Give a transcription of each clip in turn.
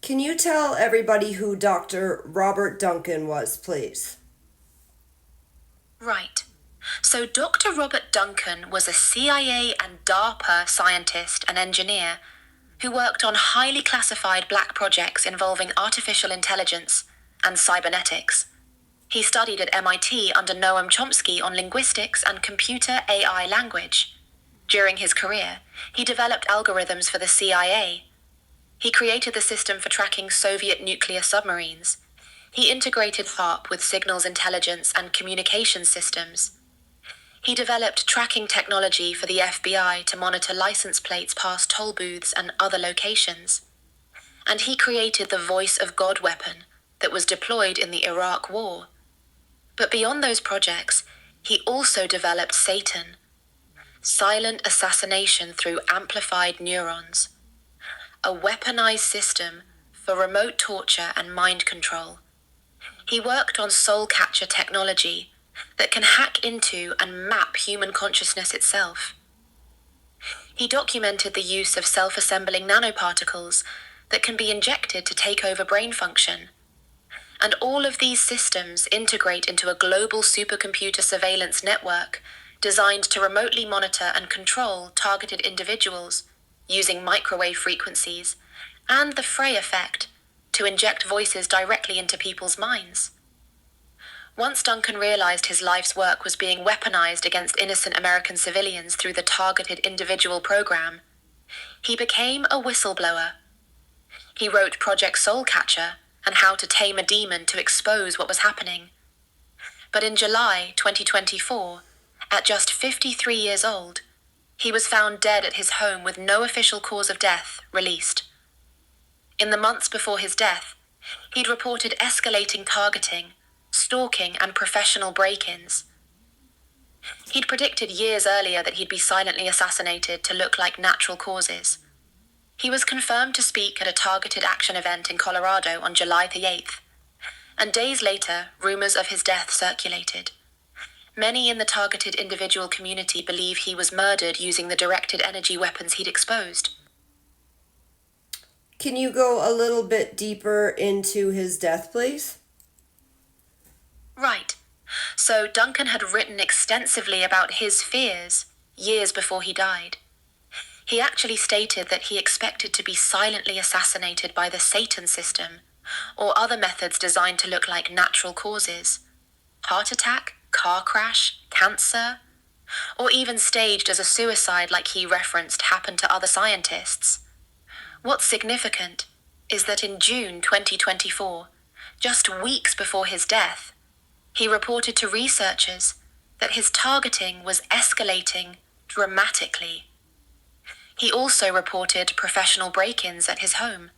Can you tell everybody who Dr. Robert Duncan was, please? Right. So Dr. Robert Duncan was a CIA and DARPA scientist and engineer who worked on highly classified black projects involving artificial intelligence and cybernetics. He studied at MIT under Noam Chomsky on linguistics and computer AI language. During his career, he developed algorithms for the CIA. He created the system for tracking Soviet nuclear submarines. He integrated HARP with signals intelligence and communication systems. He developed tracking technology for the FBI to monitor license plates past toll booths and other locations. And he created the Voice of God weapon that was deployed in the Iraq War. But beyond those projects, he also developed Satan, silent assassination through amplified neurons, a weaponized system for remote torture and mind control. He worked on soul catcher technology that can hack into and map human consciousness itself. He documented the use of self-assembling nanoparticles that can be injected to take over brain function. And all of these systems integrate into a global supercomputer surveillance network designed to remotely monitor and control targeted individuals using microwave frequencies and the Frey effect to inject voices directly into people's minds. Once Duncan realized his life's work was being weaponized against innocent American civilians through the Targeted Individual program, he became a whistleblower. He wrote Project Soulcatcher and How to Tame a Demon to expose what was happening. But in July 2024, at just 53 years old, he was found dead at his home with no official cause of death released. In the months before his death, he'd reported escalating targeting, stalking, and professional break-ins. He'd predicted years earlier that he'd be silently assassinated to look like natural causes. He was confirmed to speak at a targeted action event in Colorado on July the 8th, and days later, rumors of his death circulated. Many in the targeted individual community believe he was murdered using the directed energy weapons he'd exposed. Can you go a little bit deeper into his death, please? Right. So Duncan had written extensively about his fears years before he died. He actually stated that he expected to be silently assassinated by the Satan system or other methods designed to look like natural causes. Heart attack, car crash, cancer, or even staged as a suicide like he referenced happened to other scientists. What's significant is that in June 2024, just weeks before his death, he reported to researchers that his targeting was escalating dramatically. He also reported professional break-ins at his home.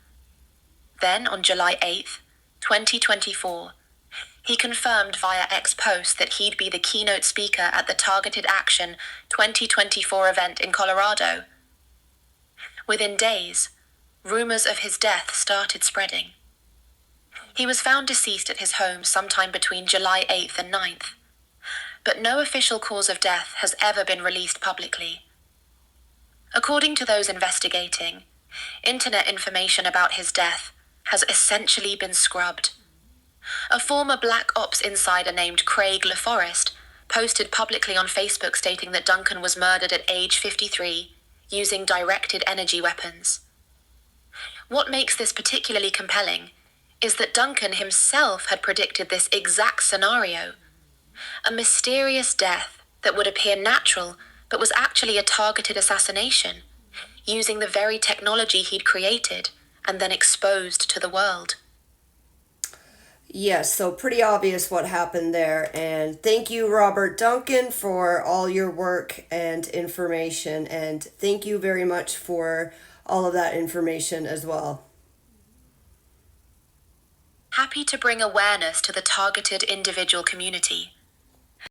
Then, on July 8th, 2024, he confirmed via X post that he'd be the keynote speaker at the Targeted Action 2024 event in Colorado. Within days, rumors of his death started spreading. He was found deceased at his home sometime between July 8th and 9th, but no official cause of death has ever been released publicly. According to those investigating, internet information about his death has essentially been scrubbed. A former Black Ops insider named Craig LaForest posted publicly on Facebook stating that Duncan was murdered at age 53 using directed energy weapons. What makes this particularly compelling is that Duncan himself had predicted this exact scenario. A mysterious death that would appear natural but was actually a targeted assassination, using the very technology he'd created and then exposed to the world. Yes, so pretty obvious what happened there. And thank you, Robert Duncan, for all your work and information. And thank you very much for all of that information as well. Happy to bring awareness to the targeted individual community.